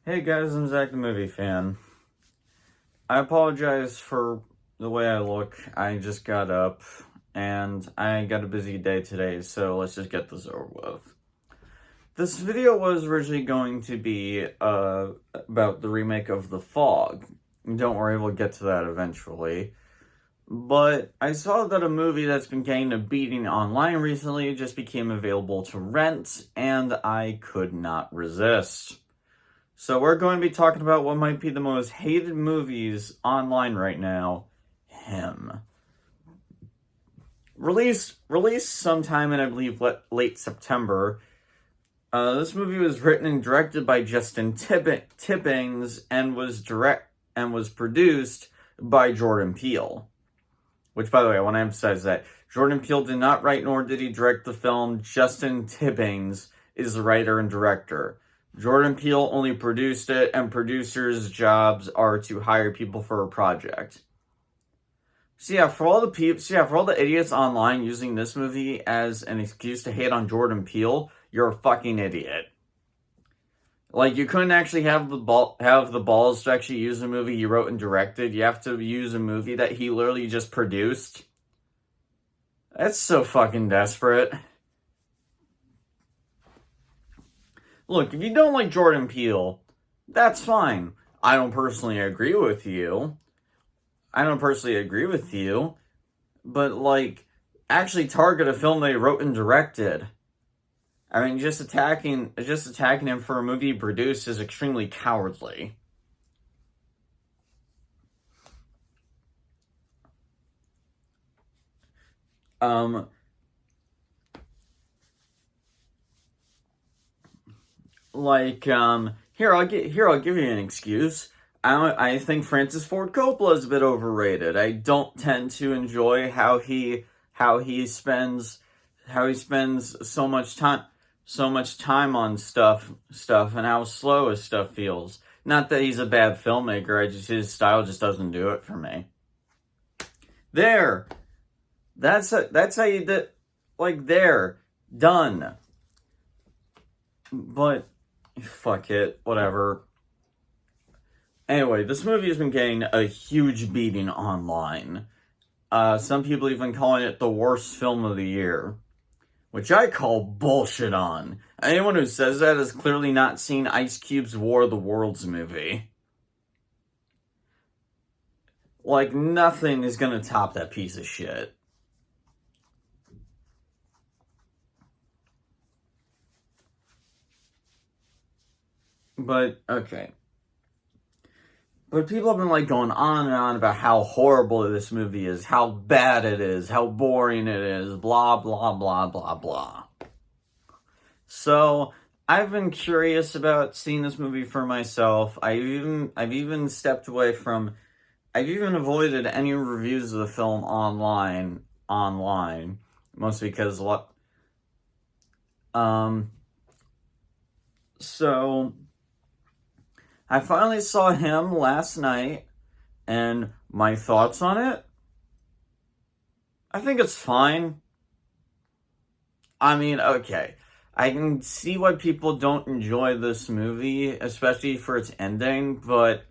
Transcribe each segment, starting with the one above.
Hey guys, I'm Zach the Movie Fan. I apologize for the way I look. I just got up and I got a busy day today, so let's just get this over with. This video was originally going to be about the remake of The Fog. Don't worry, we'll get to that eventually. But I saw that a movie that's been getting a beating online recently just became available to rent, and I could not resist. So we're going to be talking about what might be the most hated movies online right now, Him. Released sometime in, I believe, late September. This movie was written and directed by Justin Tippings and was produced by Jordan Peele. Which, by the way, I want to emphasize that Jordan Peele did not write nor did he direct the film. Justin Tippings is the writer and director. Jordan Peele only produced it, and producers' jobs are to hire people for a project. So yeah, for all the idiots online using this movie as an excuse to hate on Jordan Peele, you're a fucking idiot. Like, you couldn't actually have the balls to actually use a movie he wrote and directed. You have to use a movie that he literally just produced. That's so fucking desperate. Look, if you don't like Jordan Peele, that's fine. I don't personally agree with you. But, like, actually target a film they wrote and directed. I mean, just attacking him for a movie he produced is extremely cowardly. Here I'll give you an excuse. I think Francis Ford Coppola is a bit overrated. I don't tend to enjoy how he spends so much time on stuff and how slow his stuff feels. Not that he's a bad filmmaker, his style just doesn't do it for me. There. That's how you did, like, there. Done. But fuck it, whatever. Anyway, this movie has been getting a huge beating online. Some people even calling it the worst film of the year, which I call bullshit on. Anyone who says that has clearly not seen Ice Cube's War of the Worlds movie. Like, nothing is gonna top that piece of shit. But, okay. But people have been, like, going on and on about how horrible this movie is, how bad it is, how boring it is, blah, blah, blah, blah, blah. So, I've been curious about seeing this movie for myself. I've even avoided any reviews of the film online, mostly because, so I finally saw Him last night, and my thoughts on it? I think it's fine. I mean, okay. I can see why people don't enjoy this movie, especially for its ending, but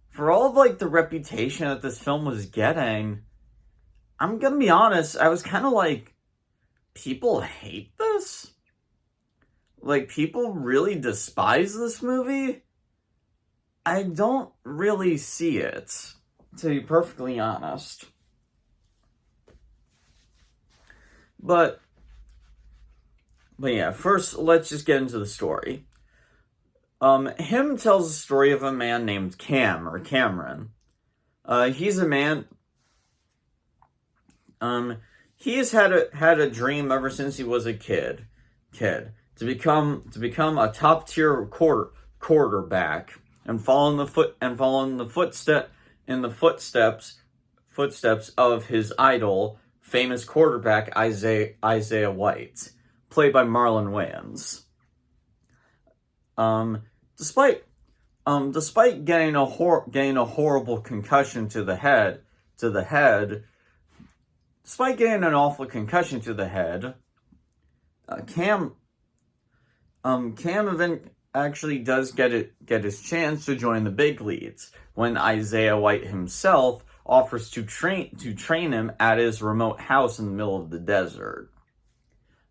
for all of, like, the reputation that this film was getting, I'm gonna be honest, I was kind of like, people hate this? Like, people really despise this movie? I don't really see it, to be perfectly honest. But yeah, first, let's just get into the story. Him tells the story of a man named Cam, or Cameron. He's a man, he has had a dream ever since he was a kid, to become a top tier quarterback and follow in the footsteps of his idol, famous quarterback Isaiah White, played by Marlon Wayans. Despite getting a horrible concussion to the head, despite getting an awful concussion to the head, Cam actually does get his chance to join the big leagues when Isaiah White himself offers to train him at his remote house in the middle of the desert.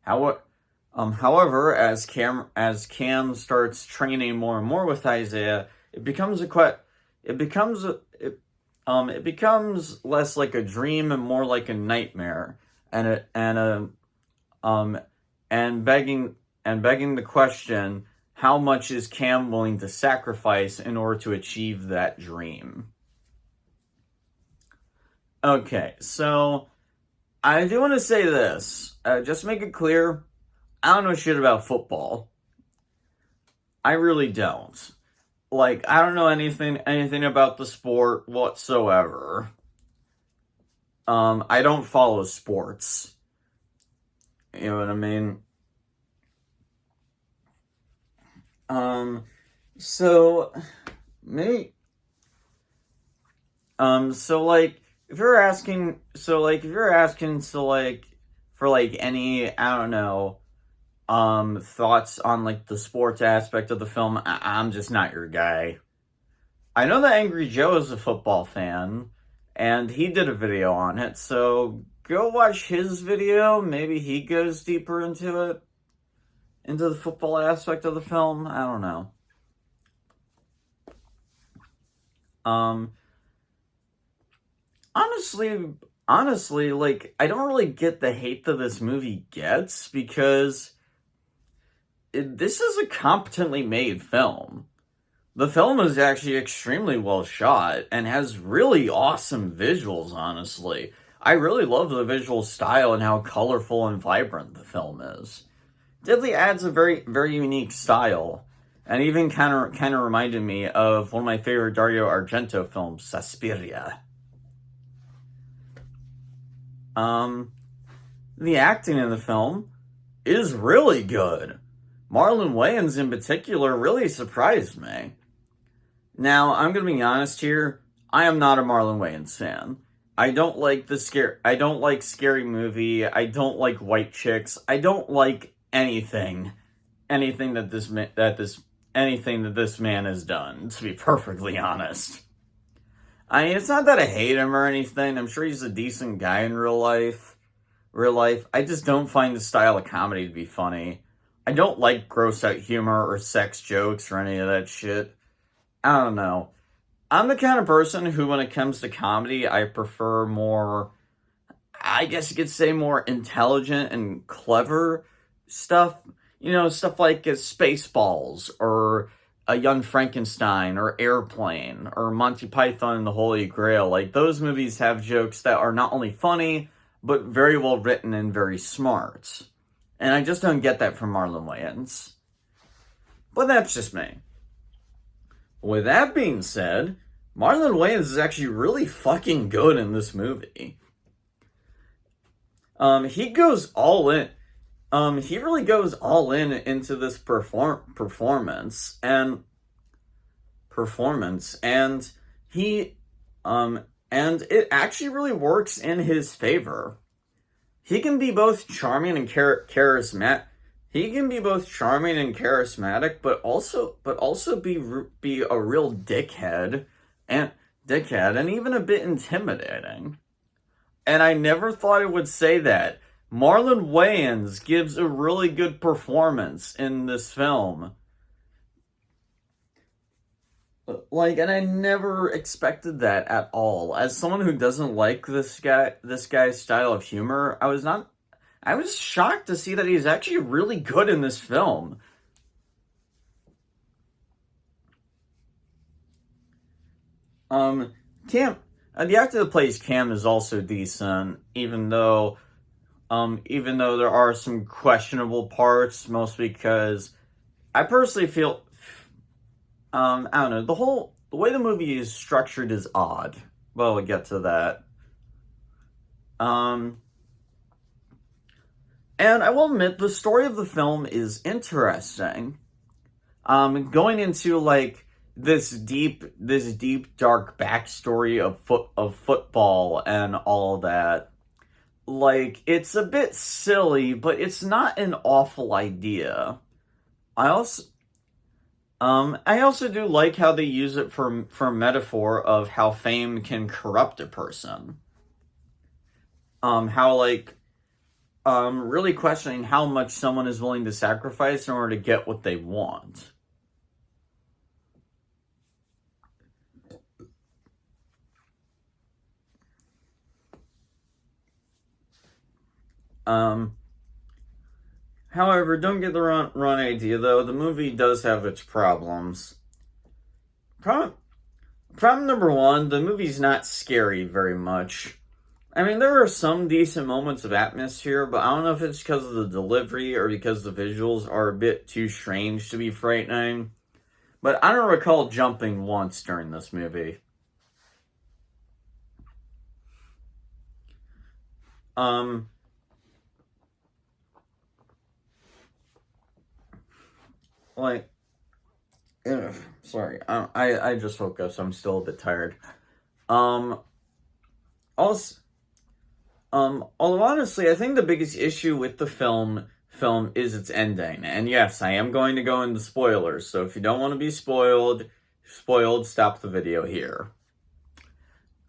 However, as Cam starts training more and more with Isaiah, it becomes less like a dream and more like a nightmare, and begging the question, how much is Cam willing to sacrifice in order to achieve that dream? Okay, so I do want to say this. Just to make it clear, I don't know shit about football. I really don't. Like, I don't know anything about the sport whatsoever. I don't follow sports. You know what I mean? So maybe so like if you're asking for like any, I don't know, thoughts on like the sports aspect of the film, I'm just not your guy. I know that Angry Joe is a football fan, and he did a video on it, so go watch his video. Maybe he goes deeper into the football aspect of the film. I don't know. Honestly, like, I don't really get the hate that this movie gets, because this is a competently made film. The film is actually extremely well shot and has really awesome visuals, honestly. I really love the visual style and how colorful and vibrant the film is. Deadly adds a very, very unique style, and even kind of reminded me of one of my favorite Dario Argento films, Suspiria. The acting in the film is really good. Marlon Wayans in particular really surprised me. Now, I'm gonna be honest here, I am not a Marlon Wayans fan. I don't like Scary Movie, I don't like White Chicks, I don't like anything that this man has done, to be perfectly honest. I mean, it's not that I hate him or anything. I'm sure he's a decent guy in real life. I just don't find the style of comedy to be funny. I don't like gross out humor or sex jokes or any of that shit. I don't know. I'm the kind of person who, when it comes to comedy, I prefer more, I guess you could say, more intelligent and clever stuff. You know, stuff like Spaceballs, or A Young Frankenstein, or Airplane, or Monty Python and the Holy Grail. Like, those movies have jokes that are not only funny, but very well written and very smart. And I just don't get that from Marlon Wayans. But that's just me. With that being said, Marlon Wayans is actually really fucking good in this movie. He goes all in. He really goes all in into this performance, and he, and it actually really works in his favor. He can be both charming and charismatic. He can be both charming and charismatic, but also be a real dickhead, and even a bit intimidating. And I never thought I would say that. Marlon Wayans gives a really good performance in this film. Like, and I never expected that at all. As someone who doesn't like this guy's style of humor, I was shocked to see that he's actually really good in this film. Cam, the actor that plays Cam is also decent, even though there are some questionable parts, mostly because I personally feel, I don't know, the way the movie is structured is odd. Well, we'll get to that. And I will admit, the story of the film is interesting. Going into like this deep, dark backstory of football and all that. Like, it's a bit silly, but it's not an awful idea. I I also do like how they use it for metaphor of how fame can corrupt a person. How like really questioning how much someone is willing to sacrifice in order to get what they want. However, don't get the wrong idea though. The movie does have its problems. Problem number one: the movie's not scary very much. I mean, there are some decent moments of atmosphere, but I don't know if it's because of the delivery or because the visuals are a bit too strange to be frightening. But I don't recall jumping once during this movie. Um, like, ugh, sorry, I just woke up, so I'm still a bit tired. Um, also, although honestly, I think the biggest issue with the film is its ending. And yes, I am going to go into spoilers. So if you don't want to be spoiled, stop the video here.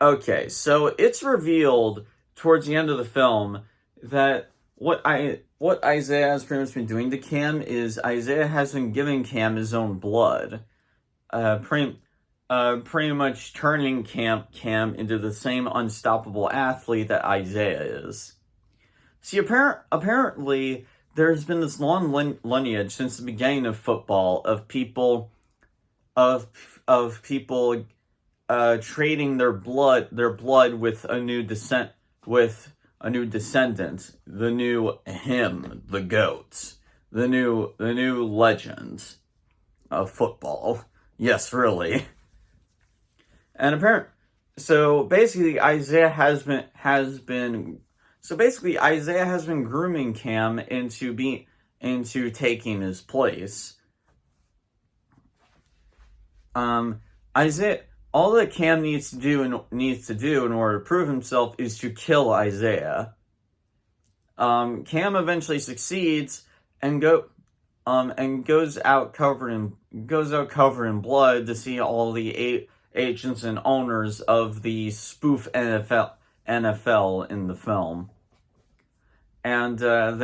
Okay, so it's revealed towards the end of the film that what Isaiah has pretty much been doing to Cam is Isaiah has been giving Cam his own blood. Pretty much turning Cam into the same unstoppable athlete that Isaiah is. See, apparently, there's been this long lineage since the beginning of football of people trading their blood with a new descendant, the new him, the goat, the new legend of football. Yes, really. And so basically Isaiah has been grooming Cam into taking his place. Isaiah, all that Cam needs to do in order to prove himself is to kill Isaiah. Cam eventually succeeds and goes out covered in blood to see all the agents and owners of the spoof NFL in the film. And and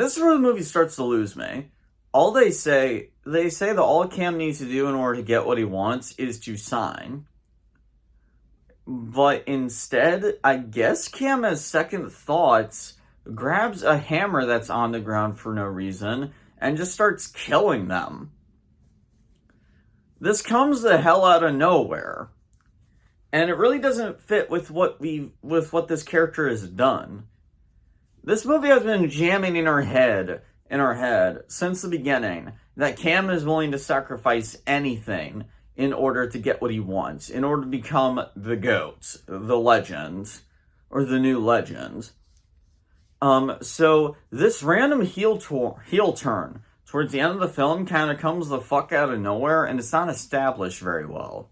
this is where the movie starts to lose me. They say that all Cam needs to do in order to get what he wants is to sign. But instead, I guess Cam has second thoughts, grabs a hammer that's on the ground for no reason, and just starts killing them. This comes the hell out of nowhere. And it really doesn't fit with what this character has done. This movie has been jamming in our head since the beginning that Cam is willing to sacrifice anything in order to get what he wants, in order to become the GOAT, the legend, or the new legend. So this random heel turn towards the end of the film kind of comes the fuck out of nowhere, and it's not established very well.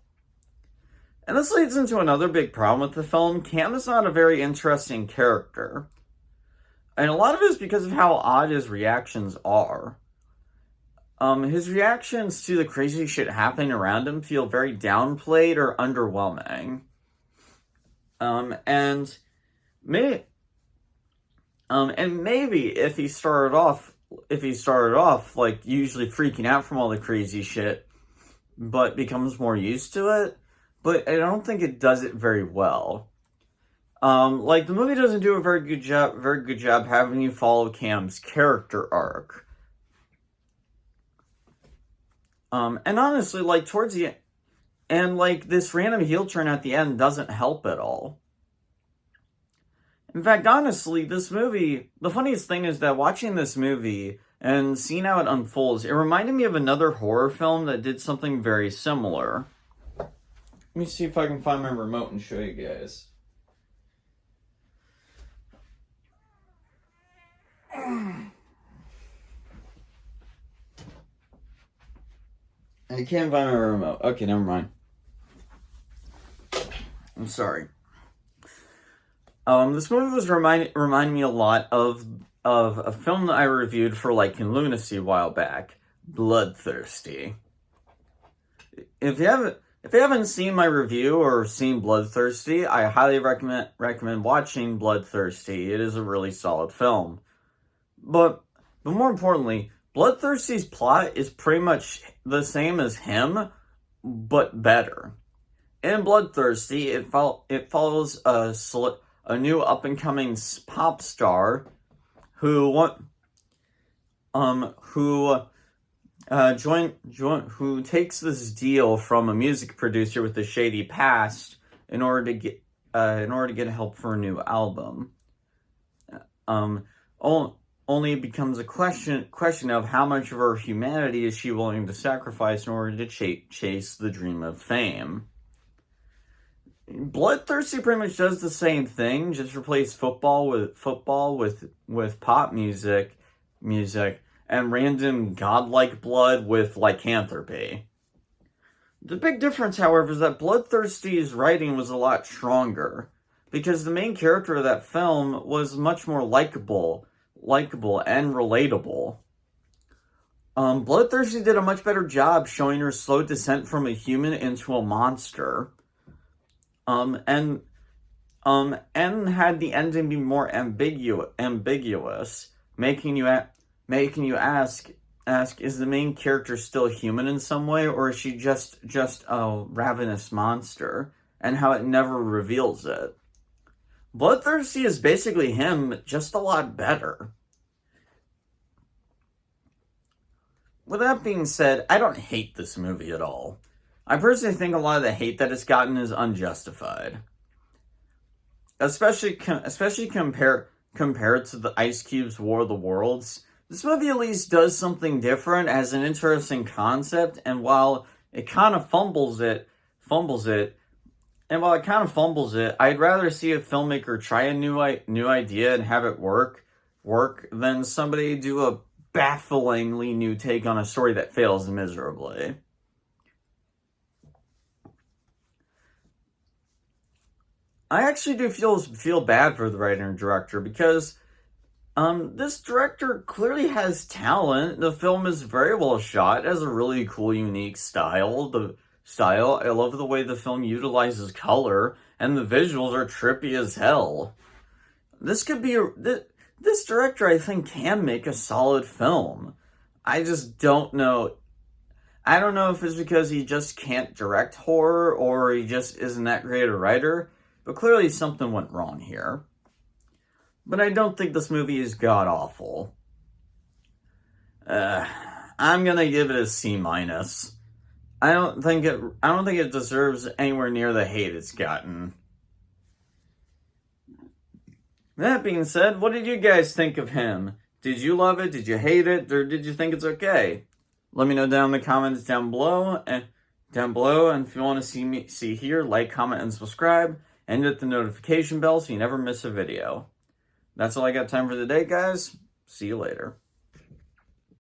And this leads into another big problem with the film. Cam is not a very interesting character. And a lot of it is because of how odd his reactions are. His reactions to the crazy shit happening around him feel very downplayed or underwhelming. And maybe if he started off like usually freaking out from all the crazy shit, but becomes more used to it, but I don't think it does it very well. Like the movie doesn't do a very good job having you follow Cam's character arc. And honestly, like towards the end, and like this random heel turn at the end doesn't help at all. In fact, honestly, this movie, the funniest thing is that watching this movie and seeing how it unfolds, it reminded me of another horror film that did something very similar. Let me see if I can find my remote and show you guys. I can't find my remote. Okay, never mind. I'm sorry. This movie was reminding me a lot of a film that I reviewed for Like in Lunacy a while back, Bloodthirsty. If you haven't seen my review or seen Bloodthirsty, I highly recommend watching Bloodthirsty. It is a really solid film. But more importantly, Bloodthirsty's plot is pretty much the same as him, but better. In Bloodthirsty, it follows a new up and coming pop star who takes this deal from a music producer with a shady past in order to get help for a new album. Only it becomes a question of how much of her humanity is she willing to sacrifice in order to chase the dream of fame. Bloodthirsty pretty much does the same thing, just replace football with pop music, and random godlike blood with lycanthropy. The big difference, however, is that Bloodthirsty's writing was a lot stronger, because the main character of that film was much more likable and relatable. Bloodthirsty did a much better job showing her slow descent from a human into a monster. And had the ending be more ambiguous, making you ask, is the main character still human in some way, or is she just a ravenous monster, and how it never reveals it. Bloodthirsty is basically him, just a lot better. With that being said, I don't hate this movie at all. I personally think a lot of the hate that it's gotten is unjustified. Especially compared to the Ice Cube's War of the Worlds. This movie at least does something different, has an interesting concept, and while it kind of fumbles it, I'd rather see a filmmaker try a new idea and have it work than somebody do a bafflingly new take on a story that fails miserably. I actually do feel bad for the writer and director, because this director clearly has talent. The film is very well shot. It has a really cool, unique style. I love the way the film utilizes color, and the visuals are trippy as hell. This director, I think, can make a solid film. I just don't know. I don't know if it's because he just can't direct horror, or he just isn't that great a writer. But clearly something went wrong here. But I don't think this movie is god-awful. I'm gonna give it a C-. I don't think it deserves anywhere near the hate it's gotten. That being said, what did you guys think of him? Did you love it? Did you hate it? Or did you think it's okay? Let me know down in the comments down below. And if you want to see here, like, comment, and subscribe. And hit the notification bell so you never miss a video. That's all I got time for today, guys. See you later.